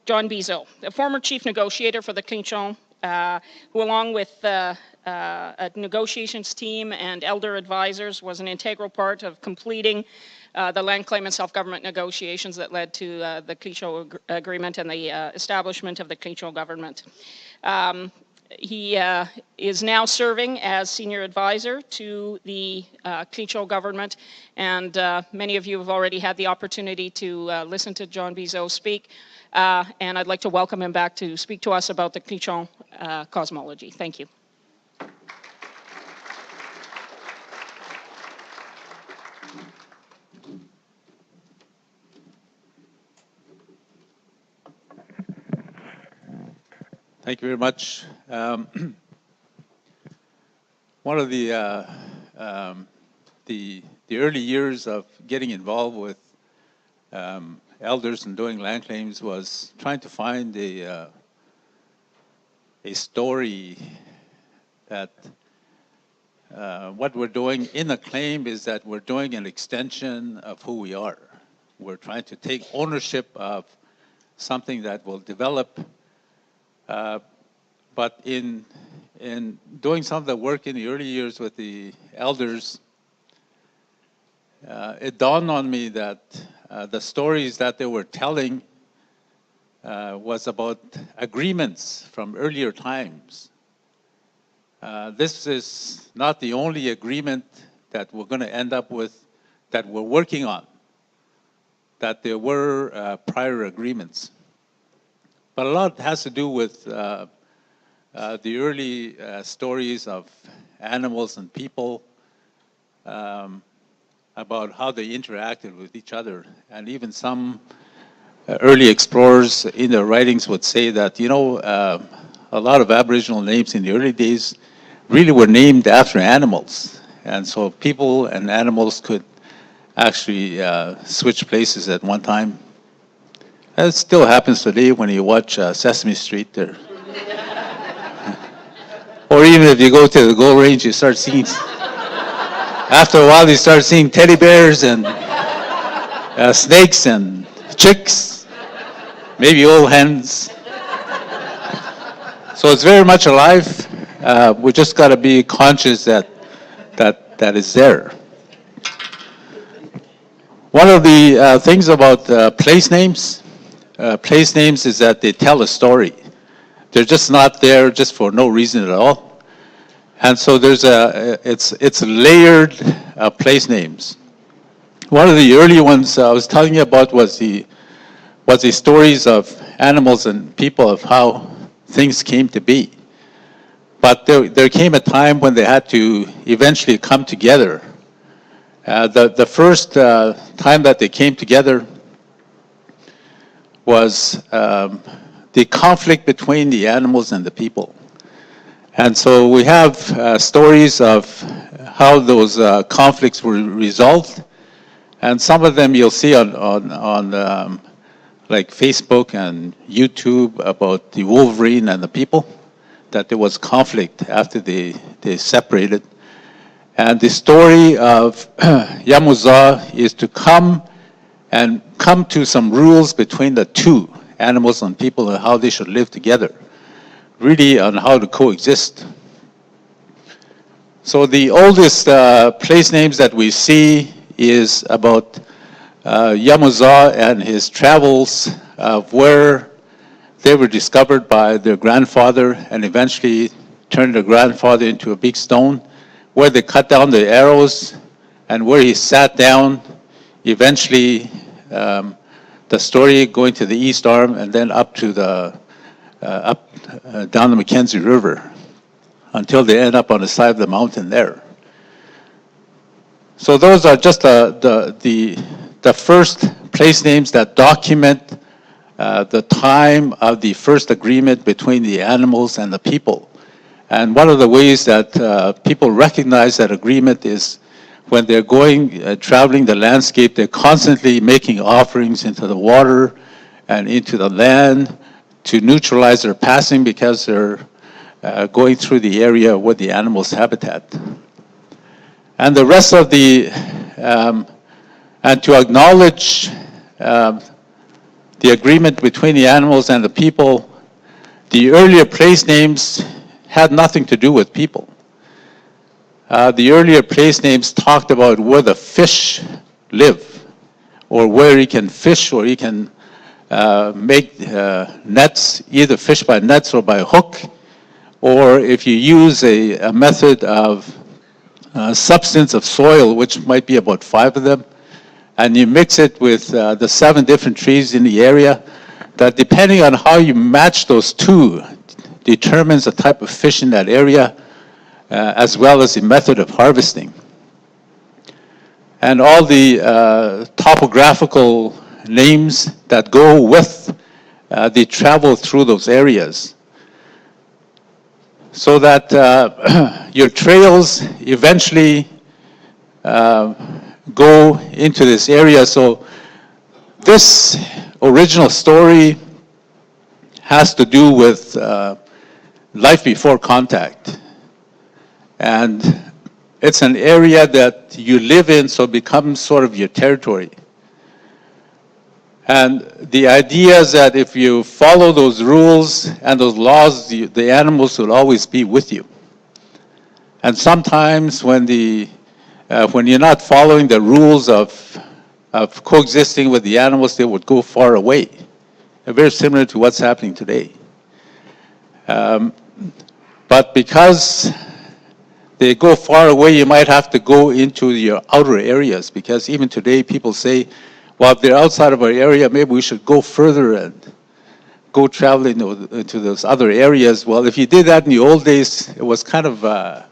John Bizot, the former chief negotiator for the Tlicho, who along with a negotiations team and elder advisors was an integral part of completing the land claim and self-government negotiations that led to the Tlicho agreement and the establishment of the Tlicho government. He is now serving as senior advisor to the Tlicho government, and many of you have already had the opportunity to listen to John Bizot speak, and I'd like to welcome him back to speak to us about the Tlicho cosmology. Thank you. Thank you very much. One of the early years of getting involved with elders and doing land claims was trying to find a story that what we're doing in a claim is that we're doing an extension of who we are. We're trying to take ownership of something that will develop. But in doing some of the work in the early years with the elders, it dawned on me that the stories that they were telling was about agreements from earlier times. This is not the only agreement that we're going to end up with that we're working on, that there were prior agreements. But a lot has to do with the early stories of animals and people, about how they interacted with each other. And even some early explorers in their writings would say that, you know, a lot of Aboriginal names in the early days really were named after animals. And so people and animals could actually switch places at one time. It still happens today when you watch Sesame Street there. Or even if you go to the Gold Range, you start seeing, after a while you start seeing teddy bears and snakes and chicks, maybe old hens. So it's very much alive. We just got to be conscious that is there. One of the things about place names is that they tell a story. They're just not there just for no reason at all. And so there's it's layered place names. One of the early ones I was telling you about was the stories of animals and people, of how things came to be. But there came a time when they had to eventually come together. The first time that they came together was the conflict between the animals and the people. And so we have stories of how those conflicts were resolved, and some of them you'll see on like Facebook and YouTube about the wolverine and the people, that there was conflict after they separated. And the story of Yamuza is to come to some rules between the two, animals and people, and how they should live together, really on how to coexist. So the oldest place names that we see is about Yamuza and his travels of where they were discovered by their grandfather and eventually turned their grandfather into a big stone, where they cut down the arrows and where he sat down, eventually the story going to the east arm and then up to the down the Mackenzie River until they end up on the side of the mountain there. So those are just the first place names that document the time of the first agreement between the animals and the people. And one of the ways that people recognize that agreement is when they're going, traveling the landscape, they're constantly making offerings into the water and into the land to neutralize their passing, because they're going through the area where the animal's habitat. And the rest of the, and to acknowledge the agreement between the animals and the people, the earlier place names had nothing to do with people. The earlier place names talked about where the fish live, or where you can fish, or you can make nets, either fish by nets or by hook, or if you use a method of substance of soil, which might be about 5 of them, and you mix it with the 7 different trees in the area, that depending on how you match those two determines the type of fish in that area, as well as the method of harvesting. And all the topographical names that go with the travel through those areas. So that your trails eventually go into this area. So this original story has to do with life before contact. And it's an area that you live in, so it becomes sort of your territory. And the idea is that if you follow those rules and those laws, the animals will always be with you. And sometimes when you're not following the rules of coexisting with the animals, they would go far away. They're very similar to what's happening today. But because they go far away, you might have to go into your outer areas, because even today people say, well, if they're outside of our area, maybe we should go further and go traveling into those other areas. Well, if you did that in the old days, it was kind of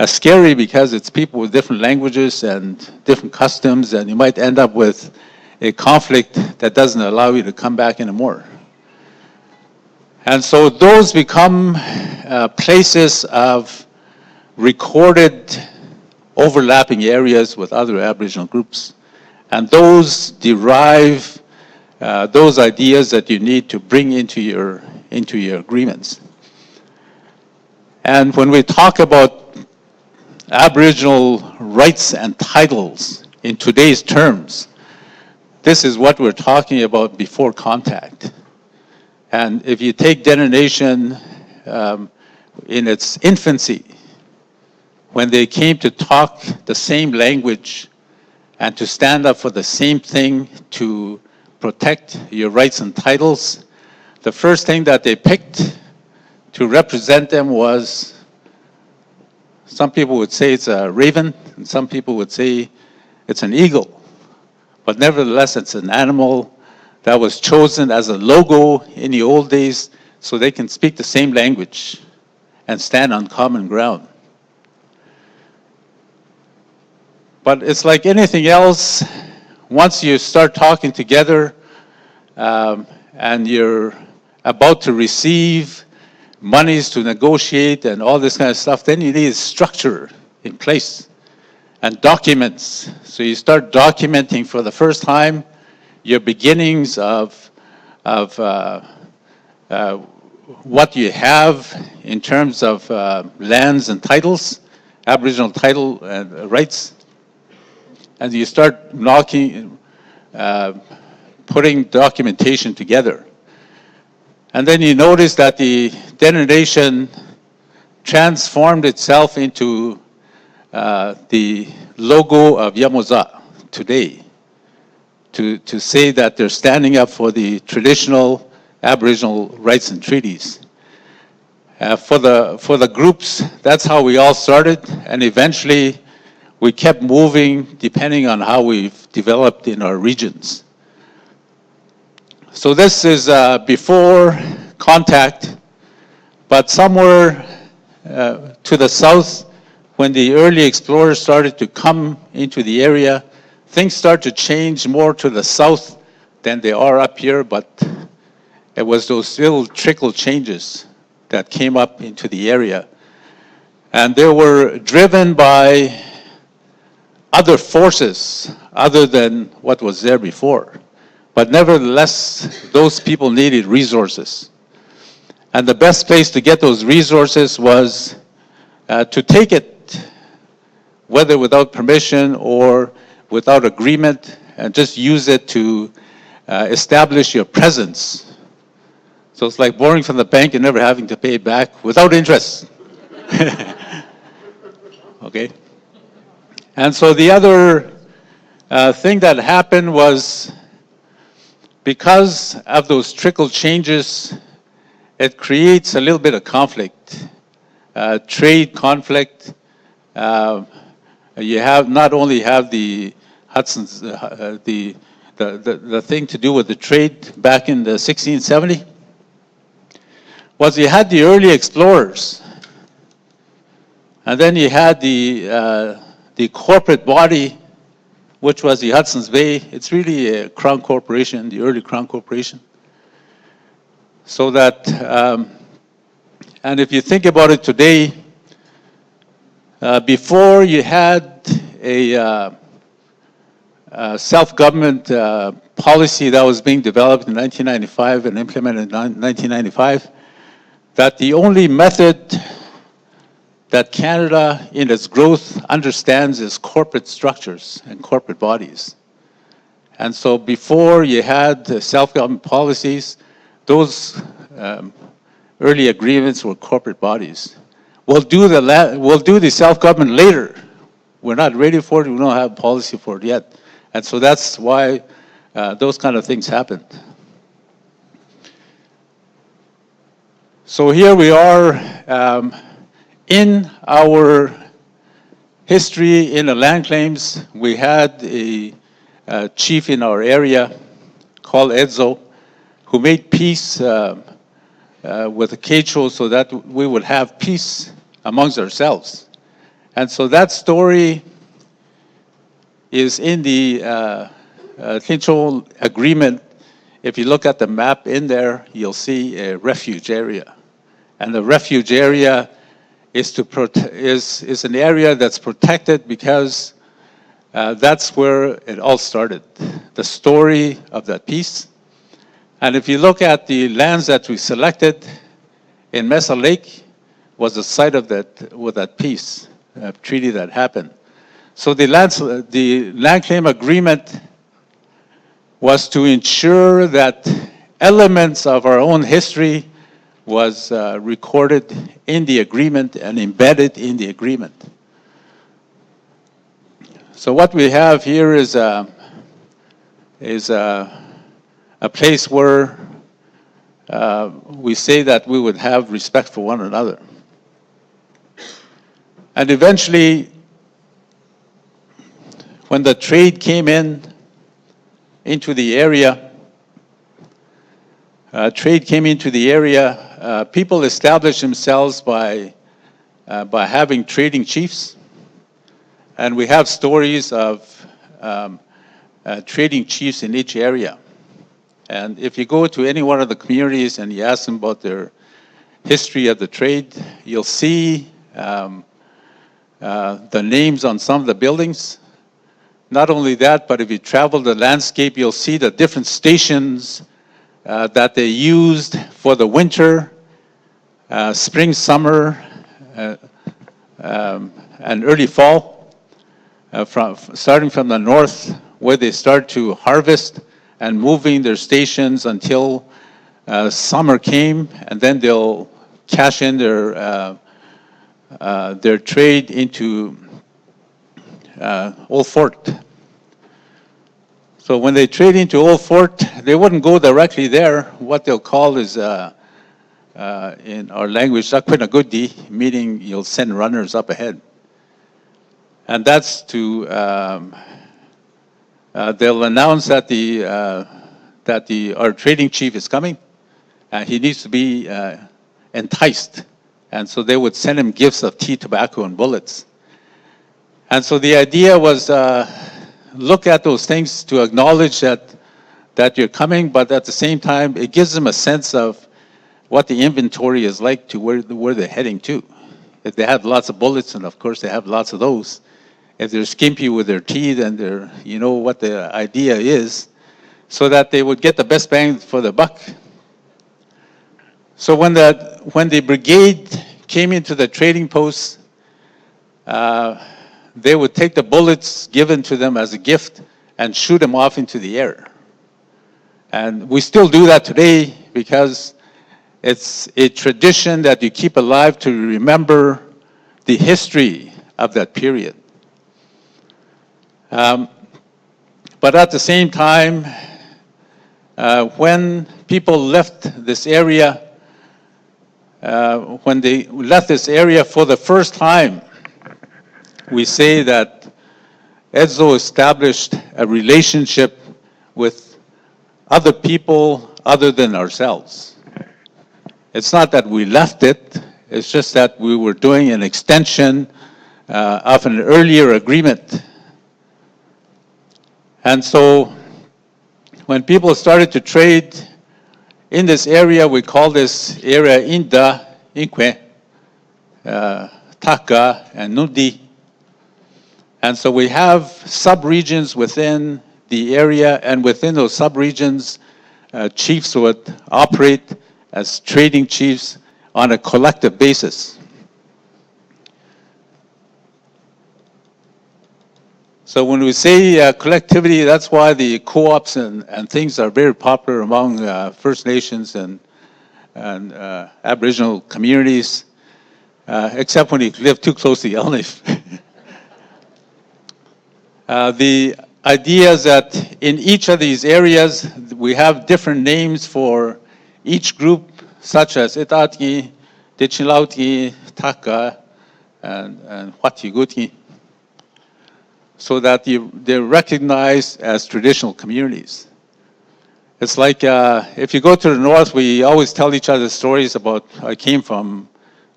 scary, because it's people with different languages and different customs, and you might end up with a conflict that doesn't allow you to come back anymore. And so those become places of recorded overlapping areas with other Aboriginal groups. And those derive those ideas that you need to bring into your agreements. And when we talk about Aboriginal rights and titles in today's terms, this is what we're talking about before contact. And if you take Dene Nation in its infancy, when they came to talk the same language and to stand up for the same thing, to protect your rights and titles, the first thing that they picked to represent them was, some people would say it's a raven, and some people would say it's an eagle. But nevertheless, it's an animal that was chosen as a logo in the old days so they can speak the same language and stand on common ground. But it's like anything else, once you start talking together and you're about to receive monies to negotiate and all this kind of stuff, then you need structure in place and documents. So you start documenting for the first time your beginnings of what you have in terms of lands and titles, Aboriginal title and rights. And you start putting documentation together. And then you notice that the Dene Nation transformed itself into the logo of Yamuza today, to say that they're standing up for the traditional Aboriginal rights and treaties. For the groups, that's how we all started, and eventually we kept moving depending on how we've developed in our regions. So this is before contact, but somewhere to the south, when the early explorers started to come into the area, things start to change more to the south than they are up here, but it was those little trickle changes that came up into the area. And they were driven by other forces other than what was there before. But nevertheless, those people needed resources. And the best place to get those resources was to take it, whether without permission or without agreement, and just use it to establish your presence. So it's like borrowing from the bank and never having to pay it back without interest. Okay? And so the other thing that happened was, because of those trickle changes, it creates a little bit of conflict, trade conflict. You have not only have the Hudson's, the thing to do with the trade back in the 1670, was you had the early explorers, and then you had the corporate body, which was the Hudson's Bay. It's really a crown corporation, the early crown corporation. So that, and if you think about it today, before you had a self-government policy that was being developed in 1995 and implemented in 1995, that the only method that Canada in its growth understands is corporate structures and corporate bodies. And so before you had self-government policies, those early agreements were corporate bodies. We'll do the self-government later. We're not ready for it, we don't have policy for it yet. And so that's why those kind of things happened. So here we are in our history in the land claims. We had a chief in our area called Edzo, who made peace with the Quechua so that we would have peace amongst ourselves. And so that story is in the Tlicho agreement. If you look at the map in there, you'll see a refuge area. And the refuge area is an area that's protected because that's where it all started, the story of that peace. And if you look at the lands that we selected in Mesa Lake, was the site of that peace treaty that happened. So the land claim agreement was to ensure that elements of our own history was recorded in the agreement and embedded in the agreement. So what we have here is a place where we say that we would have respect for one another. And eventually, when the trade came into the area, people established themselves by having trading chiefs. And we have stories of trading chiefs in each area. And if you go to any one of the communities and you ask them about their history of the trade, you'll see the names on some of the buildings. Not only that, but if you travel the landscape, you'll see the different stations that they used for the winter, spring, summer, and early fall, starting from the north, where they start to harvest and moving their stations until summer came, and then they'll cash in their trade into Old Fort. So when they trade into Old Fort, they wouldn't go directly there. What they'll call is, in our language, Akwinagudi, meaning you'll send runners up ahead. And that's to, they'll announce that our trading chief is coming, and he needs to be enticed. And so they would send him gifts of tea, tobacco, and bullets. And so the idea was, look at those things to acknowledge that you're coming, but at the same time, it gives them a sense of what the inventory is like to where they're heading to. If they have lots of bullets, and of course they have lots of those, if they're skimpy with their tea, then you know what the idea is, so that they would get the best bang for the buck. So when the brigade came into the trading post, they would take the bullets given to them as a gift and shoot them off into the air. And we still do that today because it's a tradition that you keep alive to remember the history of that period. But at the same time, when people left this area, when they left this area for the first time, we say that Edzo established a relationship with other people other than ourselves. It's not that we left it, it's just that we were doing an extension of an earlier agreement. And so when people started to trade in this area, we call this area Inda, Inkwe, Taka, and Nundi. And so we have sub-regions within the area, and within those sub-regions, chiefs would operate as trading chiefs on a collective basis. So when we say collectivity, that's why the co-ops and things are very popular among First Nations and Aboriginal communities, except when you live too close to Yellowknife. The idea is that in each of these areas, we have different names for each group, such as Itatki, Dichilauti, Taka, and Huatiguti, so that they're recognized as traditional communities. It's like if you go to the north, we always tell each other stories about, I came from,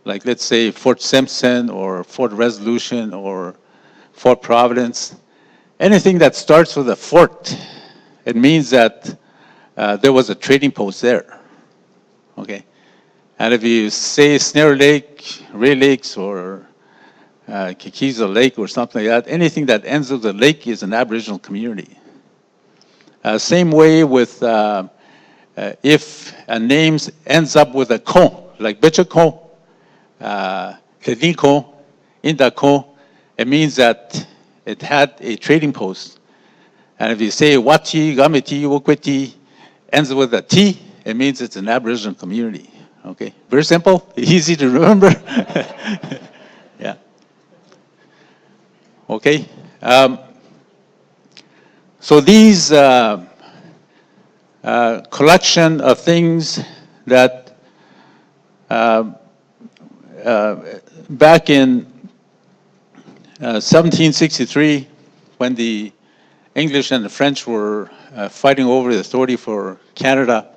like, let's say, Fort Simpson or Fort Resolution or Fort Providence. Anything that starts with a fort, it means that there was a trading post there, okay? And if you say Snare Lake, Ray Lakes, or Kikiza Lake or something like that, anything that ends with a lake is an Aboriginal community. Same way with if a name ends up with a ko, like Bichako, Kediko, Indako, it means that it had a trading post. And if you say Wati, Gamiti, Wokweti, ends with a T, it means it's an Aboriginal community. Okay, very simple, easy to remember. Yeah. Okay. So these collection of things that back in 1763, when the English and the French were fighting over the authority for Canada,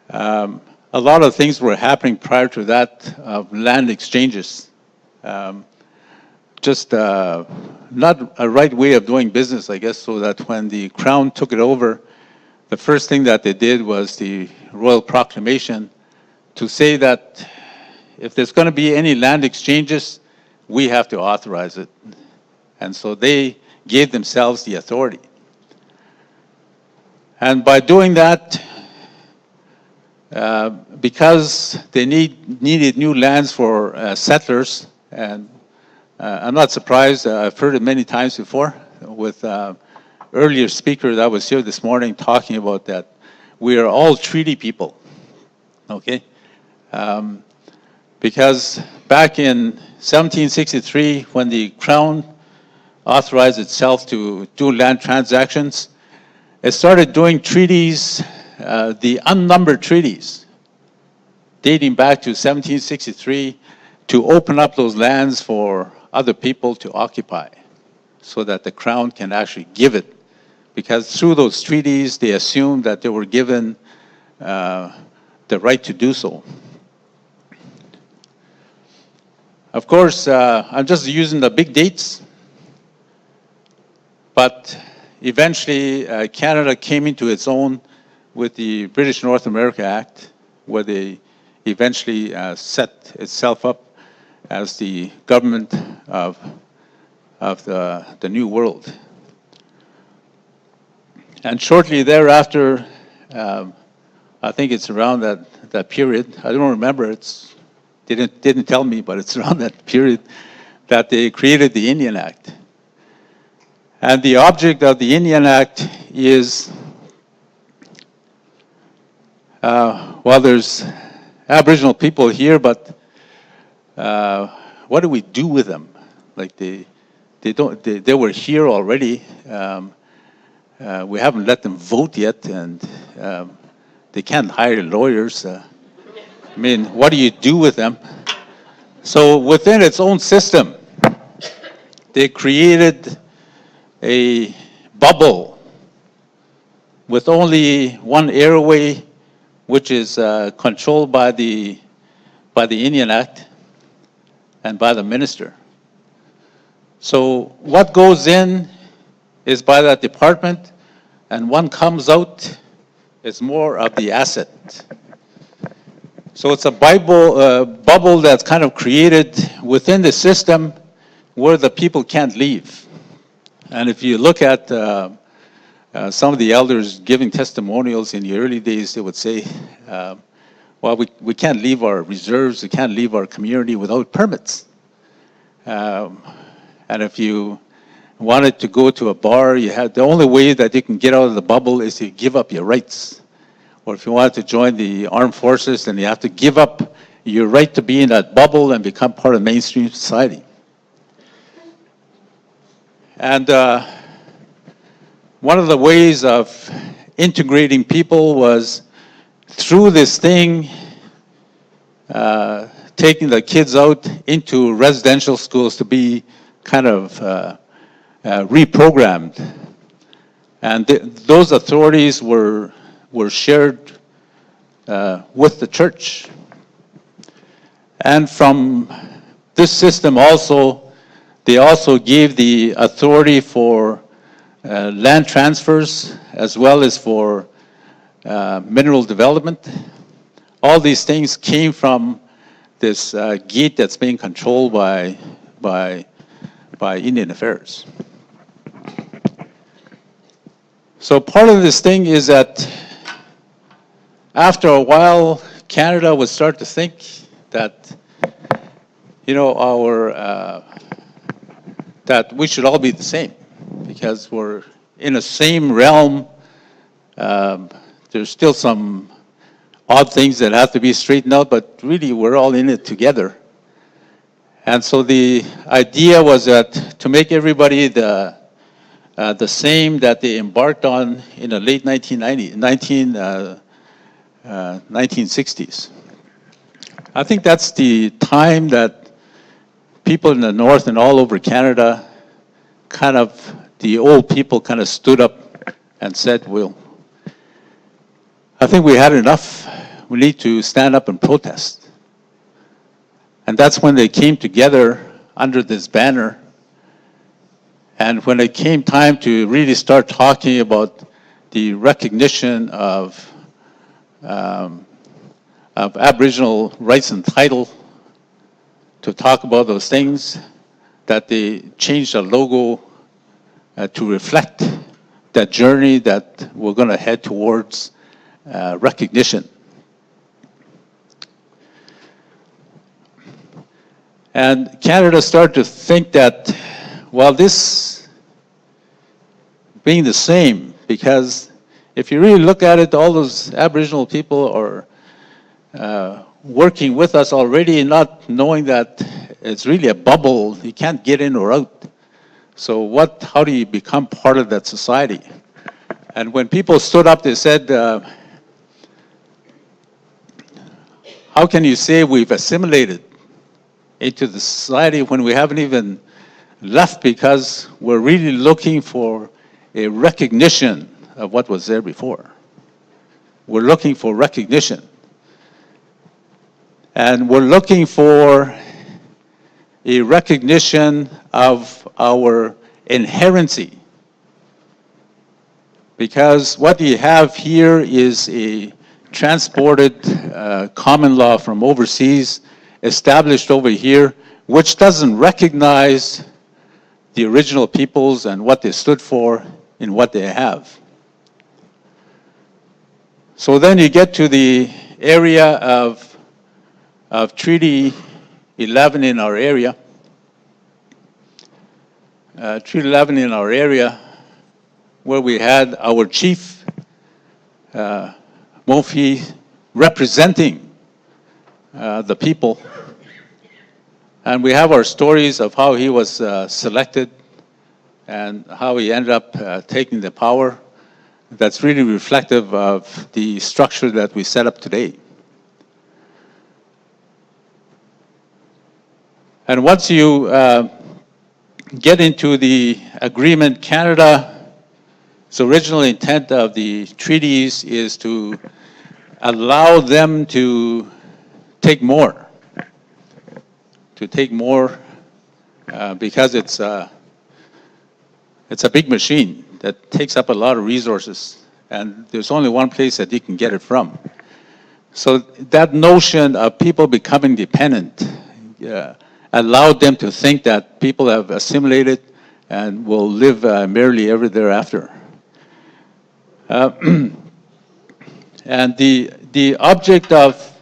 a lot of things were happening prior to that of land exchanges. Just not a right way of doing business, I guess, so that when the Crown took it over, the first thing that they did was the Royal Proclamation to say that if there's going to be any land exchanges, we have to authorize it. And so they gave themselves the authority. And by doing that, because they needed new lands for settlers, and I'm not surprised, I've heard it many times before with earlier speaker that was here this morning talking about that we are all treaty people, okay? Because back in 1763, when the Crown authorized itself to do land transactions, it started doing treaties, the unnumbered treaties, dating back to 1763, to open up those lands for other people to occupy, so that the Crown can actually give it. Because through those treaties, they assumed that they were given the right to do so. Of course, I'm just using the big dates, but eventually Canada came into its own with the British North America Act, where they eventually set itself up as the government of the New World. And shortly thereafter, I think it's around that period, I don't remember, didn't tell me, but it's around that period that they created the Indian Act. And the object of the Indian Act is well, there's Aboriginal people here, but what do we do with them? Like they were here already. We haven't let them vote yet, and they can't hire lawyers. I mean, what do you do with them? So within its own system, they created a bubble with only one airway, which is controlled by the Indian Act and by the minister. So what goes in is by that department, and what comes out is more of the asset. So it's a bubble that's kind of created within the system where the people can't leave. And if you look at some of the elders giving testimonials in the early days, they would say, well, we can't leave our reserves, we can't leave our community without permits. And if you wanted to go to a bar, you had the only way that you can get out of the bubble is to give up your rights. Or if you wanted to join the armed forces, then you have to give up your right to be in that bubble and become part of mainstream society. And one of the ways of integrating people was through this thing, taking the kids out into residential schools to be kind of reprogrammed. And those authorities were shared with the church. And from this system also, they also gave the authority for land transfers as well as for mineral development. All these things came from this gate that's being controlled by Indian Affairs. So part of this thing is that after a while, Canada would start to think that, you know, that we should all be the same because we're in the same realm. There's still some odd things that have to be straightened out, but really we're all in it together. And so the idea was that to make everybody the same that they embarked on in the late 1960s. I think that's the time that people in the North and all over Canada the old people kind of stood up and said, well, I think we had enough. We need to stand up and protest. And that's when they came together under this banner. And when it came time to really start talking about the recognition of Aboriginal rights and title, to talk about those things, that they changed the logo to reflect that journey that we're going to head towards recognition. And Canada started to think that, well, this being the same, because if you really look at it, all those Aboriginal people are working with us already, not knowing that it's really a bubble. You can't get in or out. So how do you become part of that society? And when people stood up, they said, how can you say we've assimilated into the society when we haven't even left, because we're really looking for a recognition of what was there before. We're looking for recognition. And we're looking for a recognition of our inherency. Because what you have here is a transported common law from overseas, established over here, which doesn't recognize the original peoples and what they stood for in what they have. So then you get to the area of Treaty 11 in our area. Treaty 11 in our area, where we had our chief, Mofi, representing the people. And we have our stories of how he was selected and how he ended up taking the power. That's really reflective of the structure that we set up today. And once you get into the agreement, Canada's original intent of the treaties is to allow them to take more. Because it's a big machine that takes up a lot of resources, and there's only one place that you can get it from. So that notion of people becoming dependent allowed them to think that people have assimilated and will live merrily ever thereafter. And the object of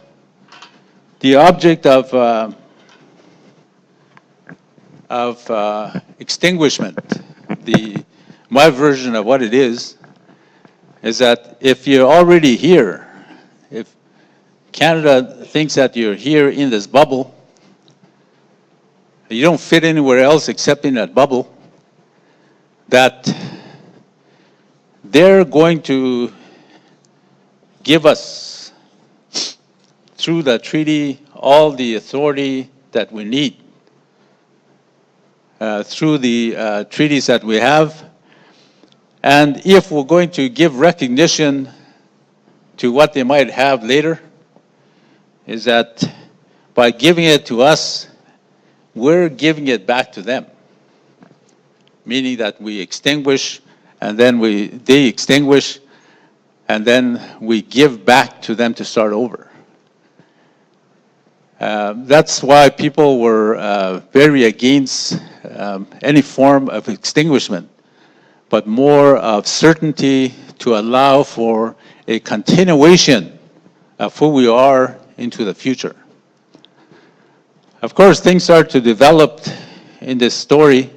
extinguishment, my version of what it is that if you're already here, if Canada thinks that you're here in this bubble, you don't fit anywhere else except in that bubble, that they're going to give us, through the treaty, all the authority that we need. Through the treaties that we have. And if we're going to give recognition to what they might have later, is that by giving it to us, we're giving it back to them. Meaning that we extinguish, and then they extinguish, and then we give back to them to start over. That's why people were very against any form of extinguishment, but more of certainty to allow for a continuation of who we are into the future. Of course, things start to develop in this story.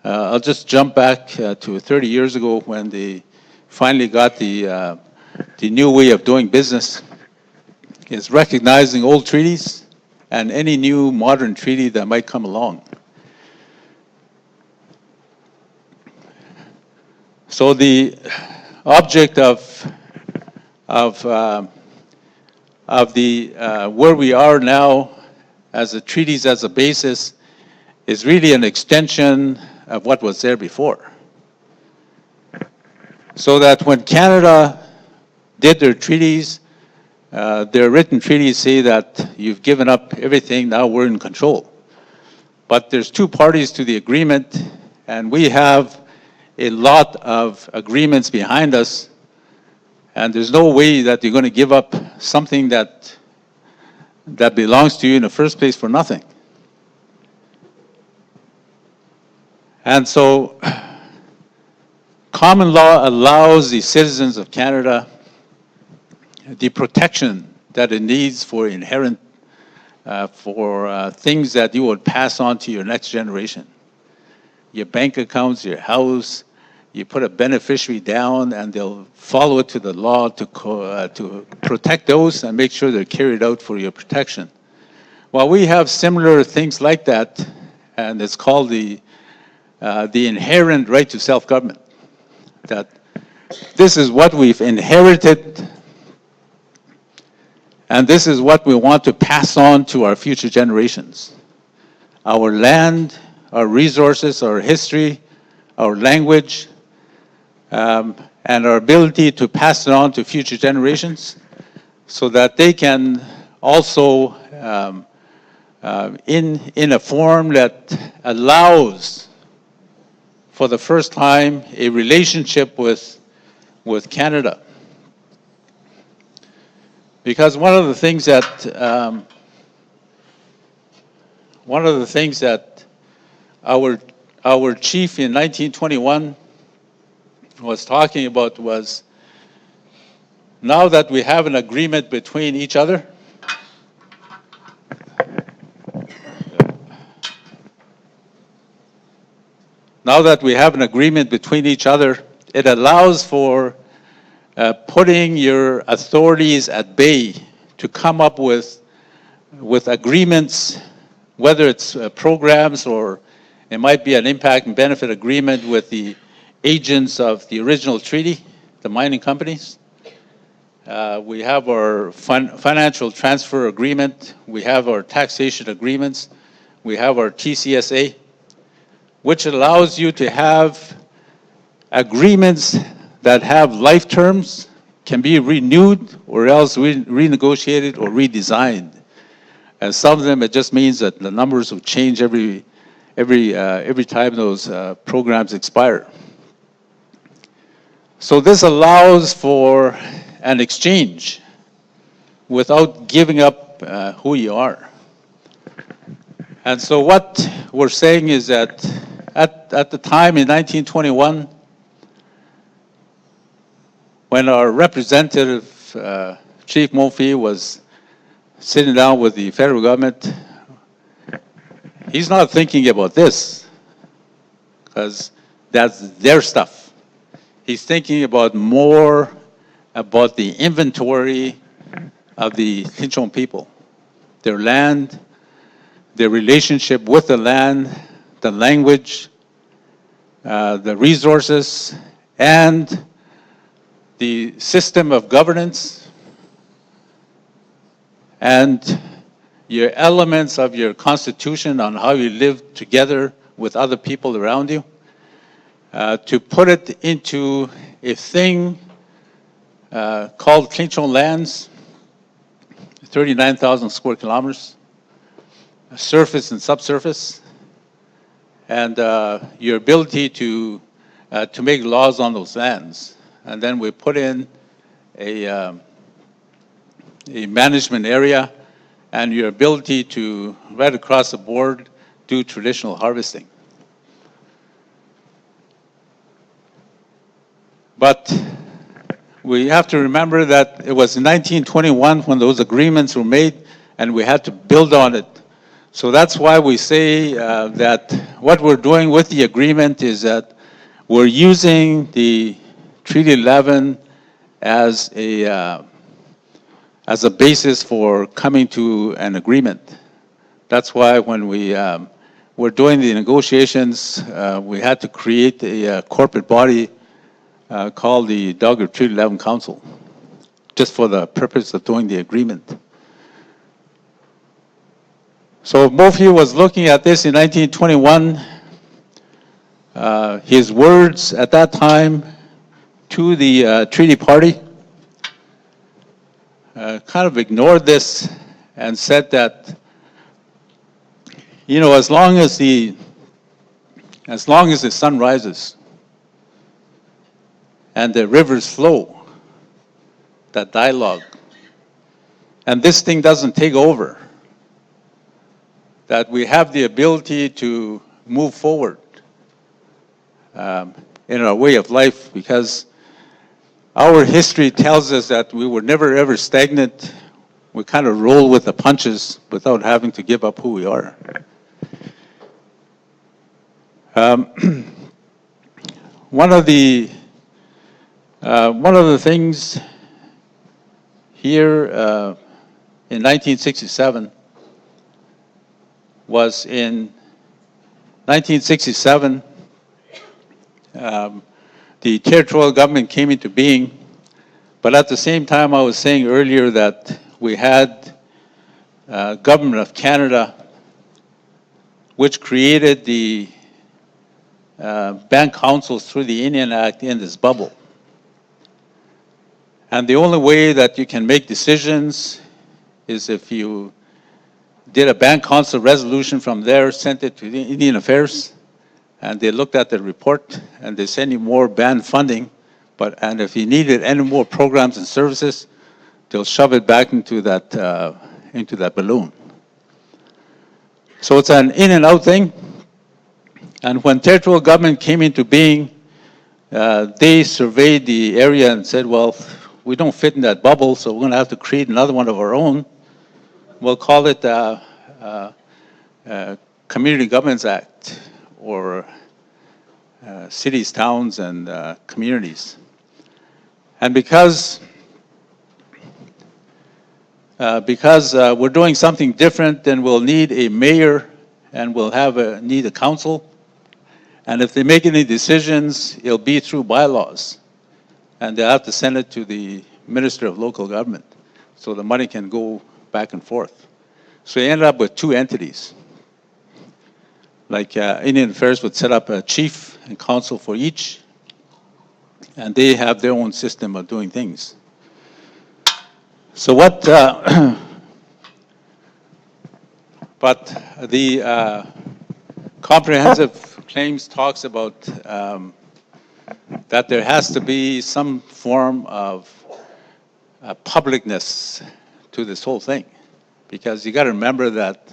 I'll just jump back to 30 years ago when they finally got the new way of doing business. Is recognizing old treaties and any new modern treaty that might come along. So the object of the where we are now as the treaties as a basis is really an extension of what was there before. So that when Canada did their treaties, their written treaties say that you've given up everything, now we're in control. But there's two parties to the agreement, and we have a lot of agreements behind us, and there's no way that you're going to give up something that belongs to you in the first place for nothing. And so common law allows the citizens of Canada the protection that it needs for inherent, for things that you would pass on to your next generation. Your bank accounts, your house, you put a beneficiary down and they'll follow it to the law to protect those and make sure they're carried out for your protection. Well, we have similar things like that, and it's called the inherent right to self-government. That this is what we've inherited, and this is what we want to pass on to our future generations. Our land, our resources, our history, our language, and our ability to pass it on to future generations so that they can also, in a form that allows, for the first time, a relationship with Canada. Because one of the things that our chief in 1921 was talking about was, now that we have an agreement between each other, it allows for putting your authorities at bay to come up with agreements, whether it's programs or it might be an impact and benefit agreement with the agents of the original treaty, the mining companies. We have our financial transfer agreement. We have our taxation agreements. We have our TCSA, which allows you to have agreements that have life terms, can be renewed or else renegotiated or redesigned. And some of them, it just means that the numbers will change every time those programs expire. So this allows for an exchange without giving up who you are. And so what we're saying is that at the time in 1921, when our representative, Chief Mofi, was sitting down with the federal government, he's not thinking about this, because that's their stuff. He's thinking about more about the inventory of the Tlicho people, their land, their relationship with the land, the language, the resources, and the system of governance, and your elements of your constitution on how you live together with other people around you, to put it into a thing called Tlicho lands, 39,000 square kilometers, surface and subsurface, and your ability to make laws on those lands. And then we put in a management area and your ability to, right across the board, do traditional harvesting. But we have to remember that it was in 1921 when those agreements were made, and we had to build on it. So that's why we say that what we're doing with the agreement is that we're using the Treaty 11 as a basis for coming to an agreement. That's why when we were doing the negotiations, we had to create a corporate body called the Dogger Treaty 11 Council, just for the purpose of doing the agreement. So Mofi was looking at this in 1921. His words at that time to the treaty party kind of ignored this and said that, you know, as long as the sun rises and the rivers flow, that dialogue, and this thing doesn't take over, that we have the ability to move forward in our way of life, because our history tells us that we were never ever stagnant. We kind of roll with the punches without having to give up who we are. One of the things here in 1967 was in 1967, the territorial government came into being, but at the same time I was saying earlier that we had Government of Canada, which created the bank councils through the Indian Act in this bubble. And the only way that you can make decisions is if you did a bank council resolution from there, sent it to the Indian Affairs, and they looked at the report and they sent you more band funding, and if you needed any more programs and services, they'll shove it back into that balloon. So it's an in and out thing. And when territorial government came into being, they surveyed the area and said, well, we don't fit in that bubble, so we're going to have to create another one of our own. We'll call it Community Governments Act, or cities, towns, and communities. And because we're doing something different, then we'll need a mayor and we'll need a council. And if they make any decisions, it'll be through bylaws. And they'll have to send it to the Minister of Local Government so the money can go back and forth. So you end up with two entities. Like Indian Affairs would set up a chief and council for each, and they have their own system of doing things. So what, but the comprehensive claims talks about that there has to be some form of publicness to this whole thing. Because you got to remember that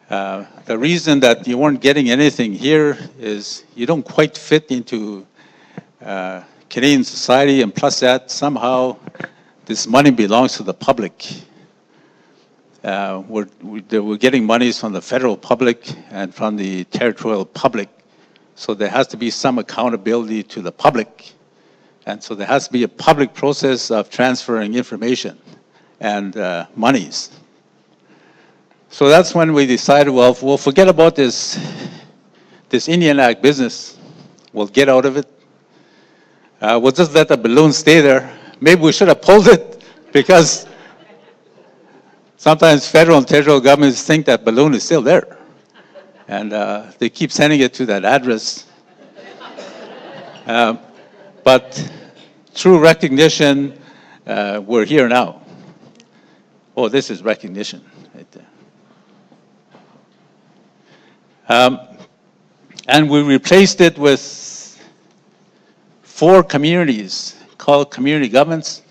the reason that you weren't getting anything here is you don't quite fit into Canadian society, and plus that somehow this money belongs to the public. We're getting monies from the federal public and from the territorial public, so there has to be some accountability to the public. And so there has to be a public process of transferring information and monies. So that's when we decided, well, we'll forget about this Indian Act business. We'll get out of it. We'll just let the balloon stay there. Maybe we should have pulled it, because sometimes federal and territorial governments think that balloon is still there. And they keep sending it to that address. But through recognition, we're here now. Oh, this is recognition right there. And we replaced it with 4 communities called community governments.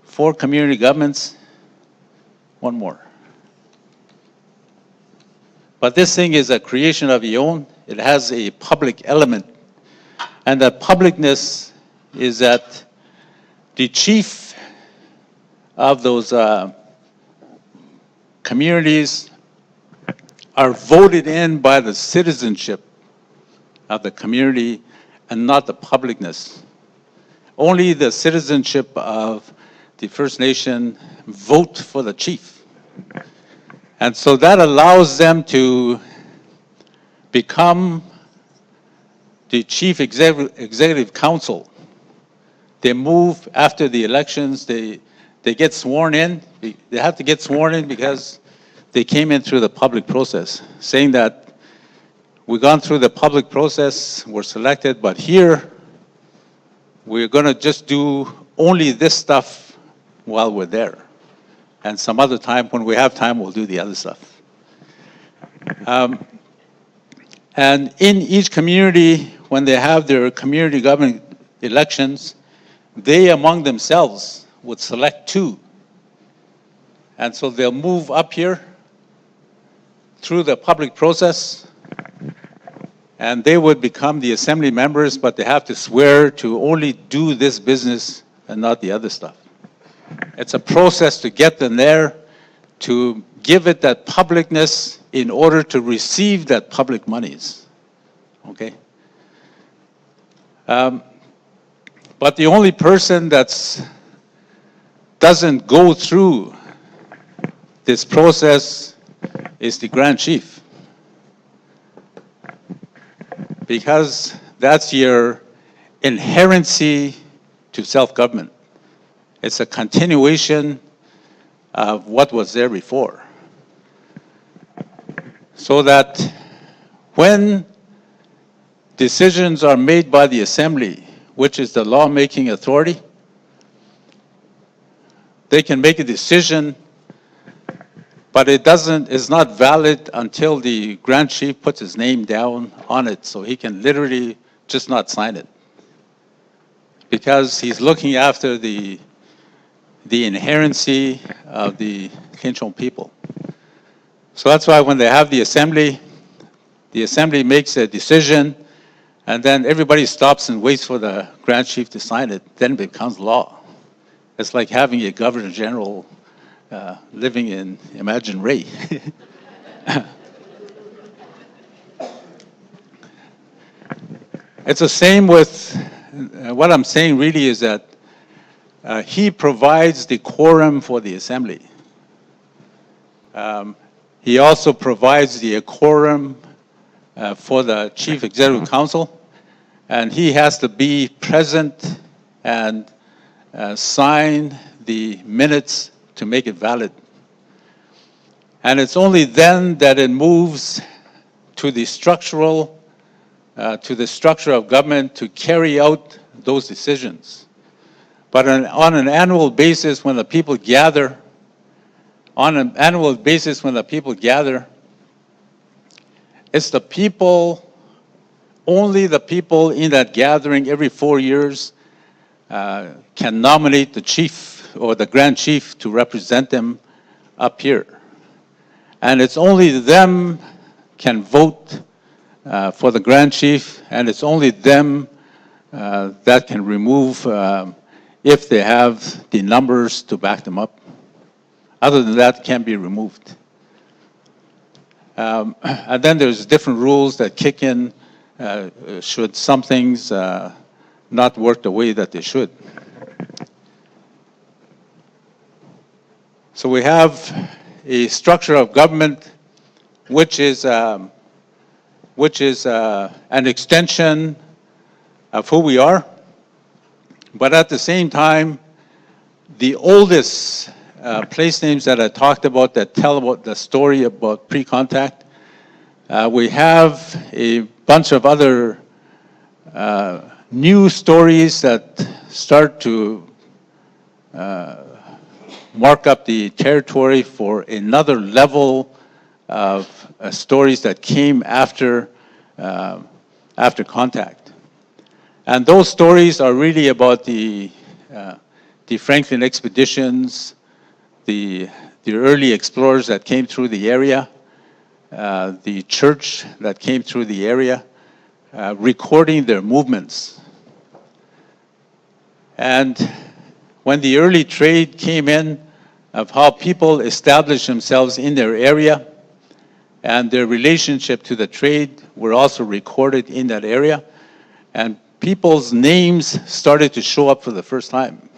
4 community governments. One more. But this thing is a creation of your own. It has a public element. And that publicness is that the chief of those communities are voted in by the citizenship of the community and not the publicness. Only the citizenship of the First Nation vote for the chief. And so that allows them to become the chief executive council. They move after the elections, they get sworn in. They have to get sworn in because they came in through the public process, saying that we've gone through the public process, we're selected, but here we're going to just do only this stuff while we're there. And some other time, when we have time, we'll do the other stuff. And in each community, when they have their community government elections, they among themselves would select 2. And so they'll move up here through the public process, and they would become the assembly members, but they have to swear to only do this business and not the other stuff. It's a process to get them there, to give it that publicness in order to receive that public monies, okay? But the only person that doesn't go through this process is the Grand Chief. Because that's your inherency to self-government. It's a continuation of what was there before. So that when decisions are made by the Assembly, which is the law-making authority, they can make a decision, but it's not valid until the Grand Chief puts his name down on it, so he can literally just not sign it. Because he's looking after the inherency of the Tlicho people. So that's why when they have the Assembly makes a decision, and then everybody stops and waits for the Grand Chief to sign it, then it becomes law. It's like having a Governor General living in, imagine Ray. It's the same with what I'm saying really is that he provides the quorum for the assembly. He also provides the quorum for the Chief Executive Council, and he has to be present and sign the minutes to make it valid. And it's only then that it moves to the structure of government to carry out those decisions. But on an annual basis, when the people gather, it's the people, only the people in that gathering every 4 years can nominate the chief or the grand chief to represent them up here. And it's only them can vote for the grand chief, and it's only them that can remove if they have the numbers to back them up. Other than that, can't be removed. And then there's different rules that kick in should some things not work the way that they should. So we have a structure of government which is an extension of who we are, but at the same time, the oldest place names that I talked about that tell about the story about pre-contact, we have a bunch of other new stories that start to mark up the territory for another level of stories that came after contact. And those stories are really about the Franklin expeditions, the early explorers that came through the area, the church that came through the area, recording their movements. And when the early trade came in, of how people established themselves in their area, and their relationship to the trade were also recorded in that area, and people's names started to show up for the first time.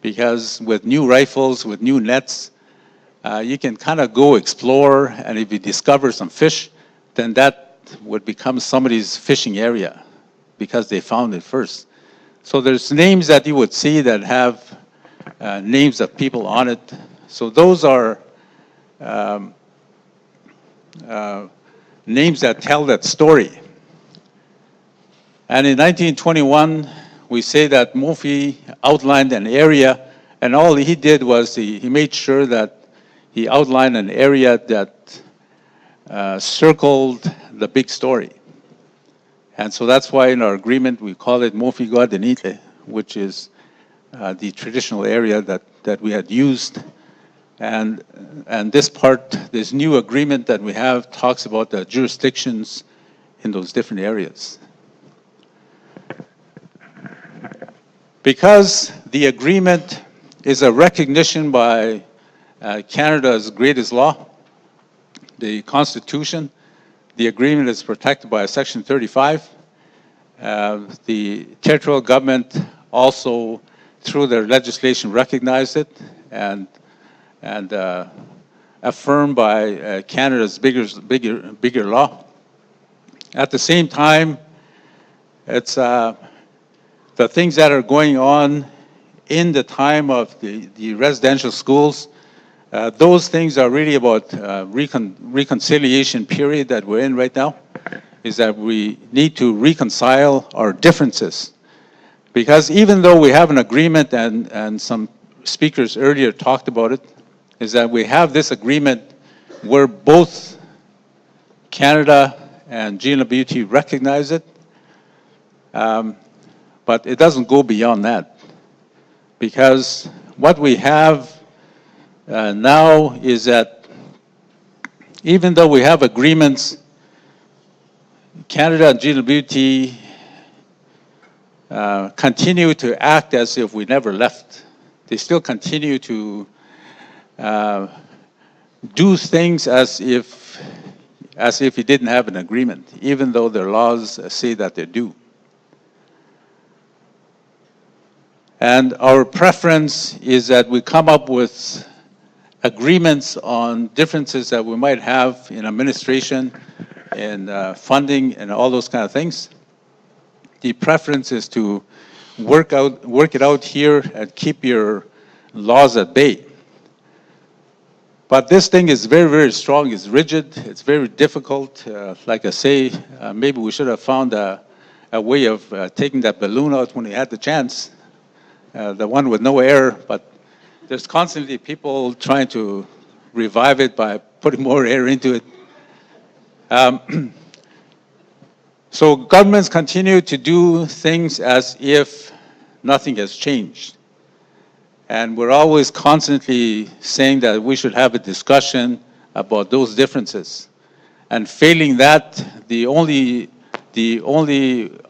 Because with new rifles, with new nets, you can kind of go explore, and if you discover some fish, then that would become somebody's fishing area because they found it first. So there's names that you would see that have names of people on it. So those are names that tell that story. And in 1921, we say that Mofi outlined an area, and all he did was he made sure that he outlined an area that circled the big story. And so that's why in our agreement we call it Mofi Guadenite, which is the traditional area that we had used. And this part, this new agreement that we have talks about the jurisdictions in those different areas. Because the agreement is a recognition by Canada's greatest law, the Constitution, the agreement is protected by Section 35. The territorial government also, through their legislation, recognized it and affirmed by Canada's bigger law. At the same time, it's the things that are going on in the time of the residential schools. Those things are really about reconciliation period that we're in right now, is that we need to reconcile our differences. Because even though we have an agreement, and some speakers earlier talked about it, is that we have this agreement where both Canada and NGC recognize it, but it doesn't go beyond that. Because what we have now is that even though we have agreements, Canada and NGC continue to act as if we never left. They still continue to do things as if you didn't have an agreement, even though their laws say that they do. And our preference is that we come up with agreements on differences that we might have in administration and funding and all those kind of things. The preference is to work it out here and keep your laws at bay. But this thing is very, very strong. It's rigid. It's very difficult. Like I say, maybe we should have found a way of taking that balloon out when we had the chance, the one with no air. But there's constantly people trying to revive it by putting more air into it. So governments continue to do things as if nothing has changed. And we're always constantly saying that we should have a discussion about those differences. And failing that, the only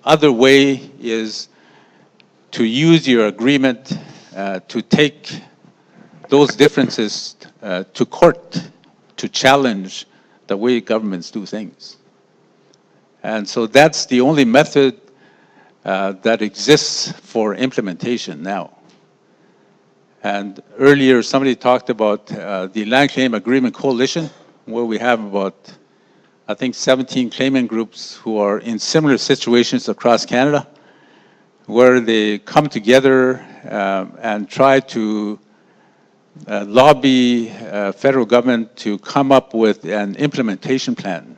other way is to use your agreement to take those differences to court to challenge the way governments do things. And so that's the only method that exists for implementation now. And earlier somebody talked about the Land Claim Agreement Coalition, where we have about, I think, 17 claimant groups who are in similar situations across Canada, where they come together and try to lobby federal government to come up with an implementation plan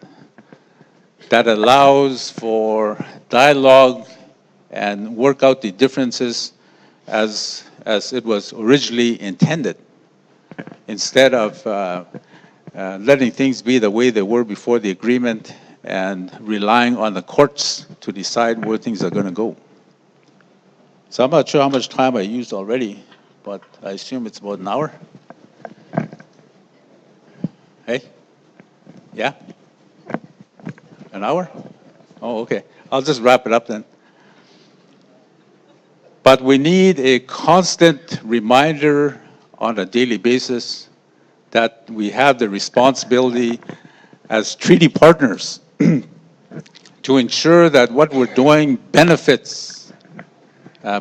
that allows for dialogue and work out the differences as it was originally intended, instead of letting things be the way they were before the agreement and relying on the courts to decide where things are going to go. So I'm not sure how much time I used already, but I assume it's about an hour. Hey? Yeah? An hour? Oh, okay. I'll just wrap it up then. But we need a constant reminder on a daily basis that we have the responsibility as treaty partners to ensure that what we're doing benefits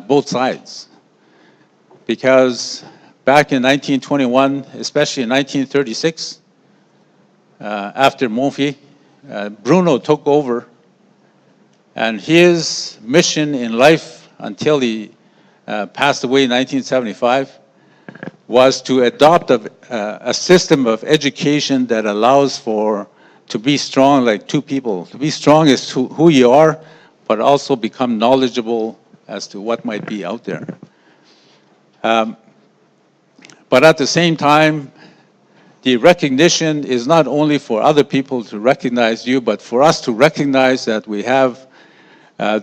both sides. Because back in 1921, especially in 1936, after Montfiet, Bruno took over, and his mission in life until he passed away in 1975 was to adopt a system of education that allows for to be strong like two people, to be strong as to who you are, but also become knowledgeable as to what might be out there. But at the same time, the recognition is not only for other people to recognize you, but for us to recognize that we have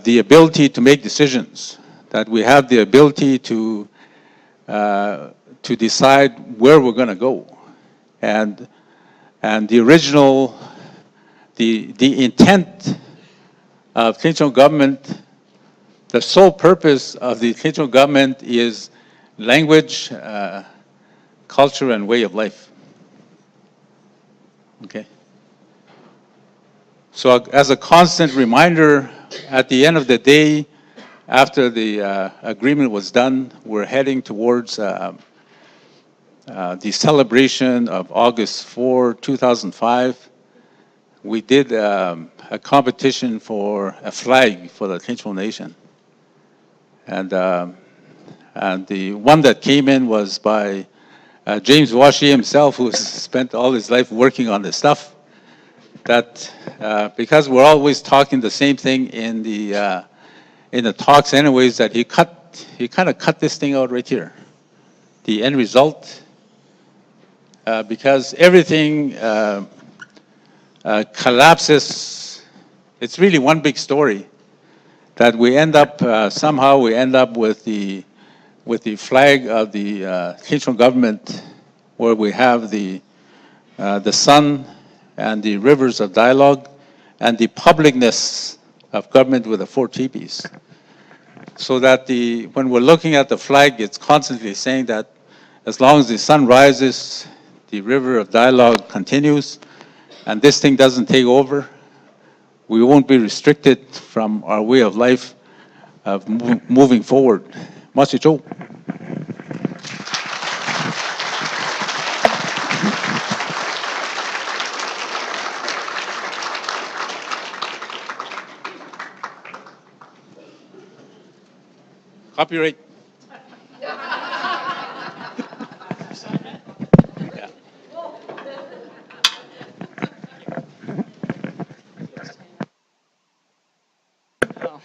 the ability to make decisions, that we have the ability to decide where we're going to go. And the original, the intent of Tlicho government, the sole purpose of the Tlicho government is language, culture, and way of life. Okay. So as a constant reminder, at the end of the day, after the agreement was done, we're heading towards the celebration of August 4, 2005. We did a competition for a flag for the Tlicho Nation. And the one that came in was by James Washi himself, who spent all his life working on this stuff. That because we're always talking the same thing in the talks, anyways, that he kind of cut this thing out right here, the end result, because everything collapses. It's really one big story. That we end up somehow we end up with the flag of the Tlicho government, where we have the sun and the rivers of dialogue and the publicness of government with the 4 teepees. So that when we're looking at the flag, it's constantly saying that as long as the sun rises, the river of dialogue continues, and this thing doesn't take over, we won't be restricted from our way of life of moving forward. Masicho. Copyright.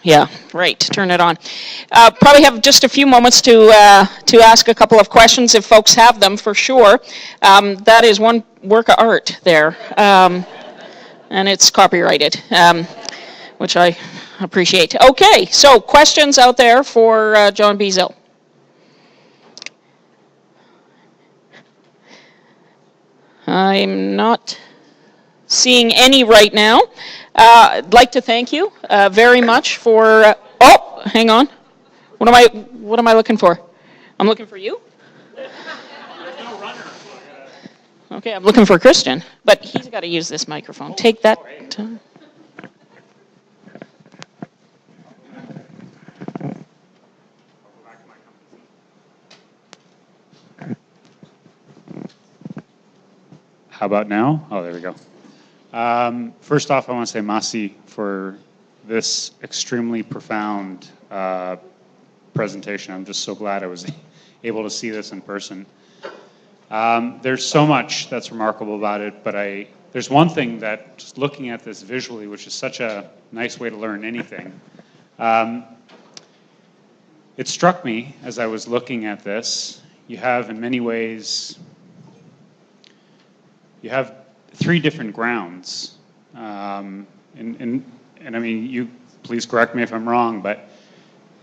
Yeah, right. Turn it on. Probably have just a few moments to ask a couple of questions if folks have them, for sure. That is one work of art there, and it's copyrighted, which I appreciate. Okay, so questions out there for John Beazell? I'm not seeing any right now. I'd like to thank you very much for. Oh, hang on. What am I looking for? I'm looking for you. Okay, I'm looking for Christian, but he's got to use this microphone. Take that. How about now? Oh, there we go. First off, I want to say Masi for this extremely profound presentation. I'm just so glad I was able to see this in person. There's so much that's remarkable about it, but there's one thing that, just looking at this visually, which is such a nice way to learn anything, it struck me as I was looking at this, you have in many ways, you have three different grounds. And I mean, you please correct me if I'm wrong, but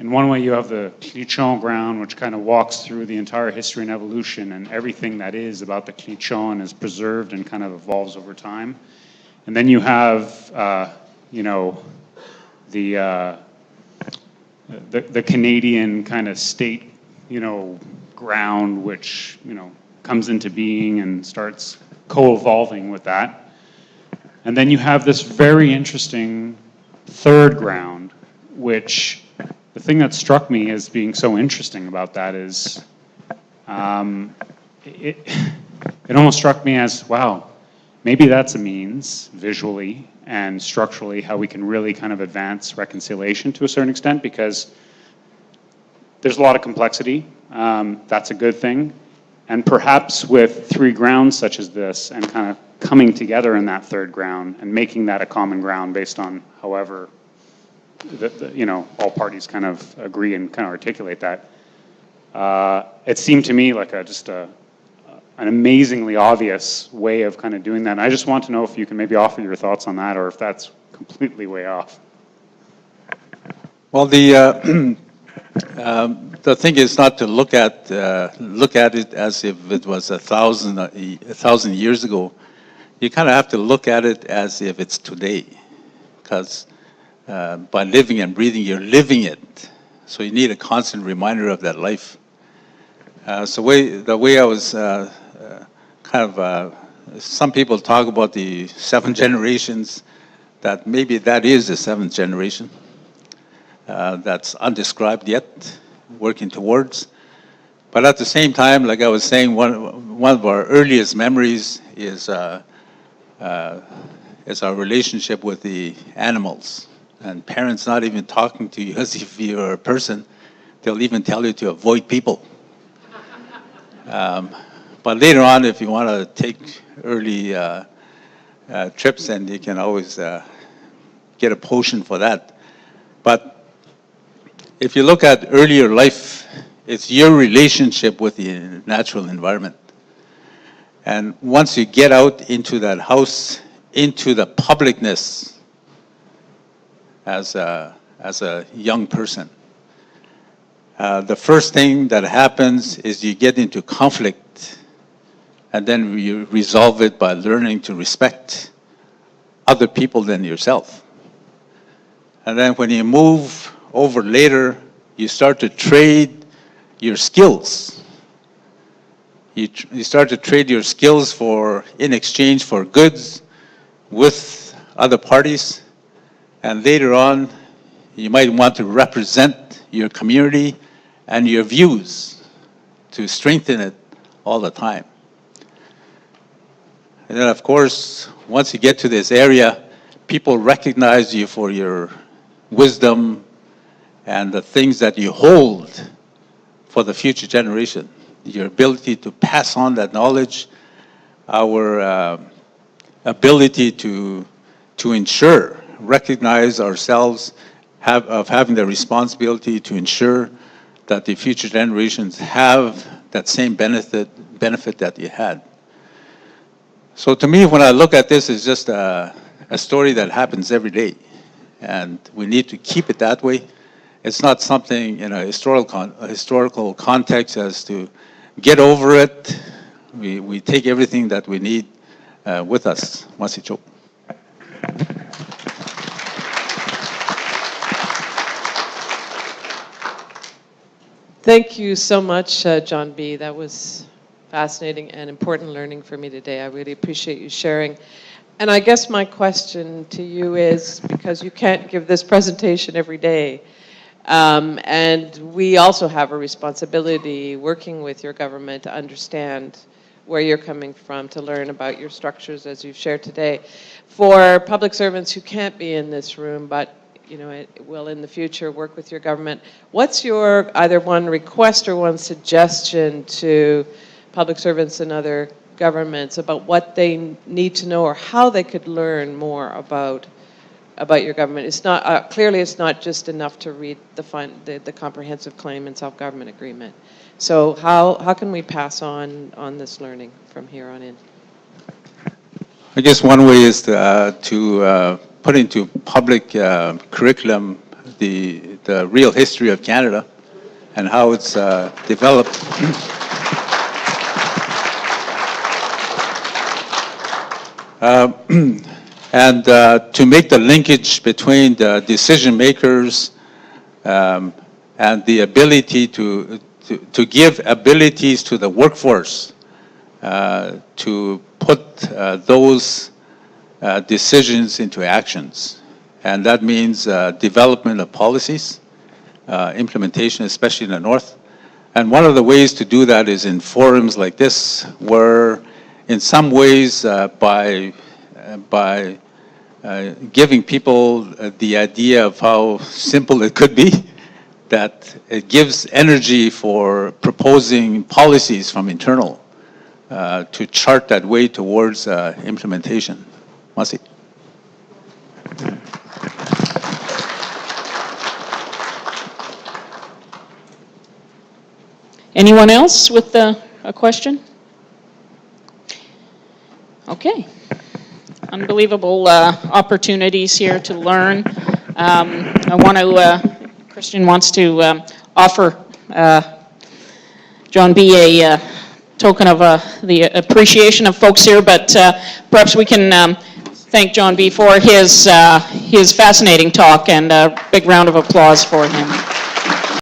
in one way you have the Tlicho ground, which kind of walks through the entire history and evolution, and everything that is about the Tlicho is preserved and kind of evolves over time. And then you have, you know, the Canadian kind of state, you know, ground, which, you know, comes into being and starts co-evolving with that. And then you have this very interesting third ground, which the thing that struck me as being so interesting about that is it almost struck me as, wow, maybe that's a means visually and structurally how we can really kind of advance reconciliation to a certain extent, because there's a lot of complexity. That's a good thing. And perhaps with three grounds such as this and kind of coming together in that third ground and making that a common ground based on however, you know, all parties kind of agree and kind of articulate that, it seemed to me like an amazingly obvious way of kind of doing that. And I just want to know if you can maybe offer your thoughts on that or if that's completely way off. Well, the thing is not to look at it as if it was a thousand years ago. You kind of have to look at it as if it's today, because by living and breathing, you're living it. So you need a constant reminder of that life. So the way I was some people talk about the 7 generations, that maybe that is the 7th generation. That's undescribed yet, working towards. But at the same time, like I was saying, one of our earliest memories is our relationship with the animals. And parents not even talking to you as if you're a person. They'll even tell you to avoid people. But later on, if you want to take early trips, then you can always get a potion for that. But if you look at earlier life, it's your relationship with the natural environment. And once you get out into that house, into the publicness as a young person, the first thing that happens is you get into conflict, and then you resolve it by learning to respect other people than yourself. And then when you move over later, you start to trade your skills. You start to trade your skills in exchange for goods with other parties. And later on, you might want to represent your community and your views to strengthen it all the time. And then, of course, once you get to this area, people recognize you for your wisdom and the things that you hold for the future generation. Your ability to pass on that knowledge, our ability to ensure, recognize ourselves of having the responsibility to ensure that the future generations have that same benefit that you had. So to me, when I look at this, it's just a story that happens every day, and we need to keep it that way. It's not something in a historical context as to get over it. We take everything that we need with us. Masicho. Thank you so much, John B. That was fascinating and important learning for me today. I really appreciate you sharing. And I guess my question to you is, because you can't give this presentation every day, and we also have a responsibility working with your government to understand where you're coming from, to learn about your structures as you've shared today. For public servants who can't be in this room, but it will in the future work with your government, what's your either one request or one suggestion to public servants and other governments about what they need to know or how they could learn more about your government? It's not clearly it's not just enough to read the comprehensive claim and self-government agreement. So how can we pass on this learning from here on in? I guess one way is to put into public curriculum the real history of Canada and how it's developed. And to make the linkage between the decision makers and the ability to give abilities to the workforce to put those decisions into actions. And that means development of policies, implementation, especially in the North. And one of the ways to do that is in forums like this, where in some ways by giving people the idea of how simple it could be, that it gives energy for proposing policies from internal to chart that way towards implementation. Masi. Anyone else with a question? Okay. Unbelievable opportunities here to learn. I want to, Christian wants to offer John B. a token of the appreciation of folks here, but perhaps we can thank John B. for his fascinating talk, and a big round of applause for him.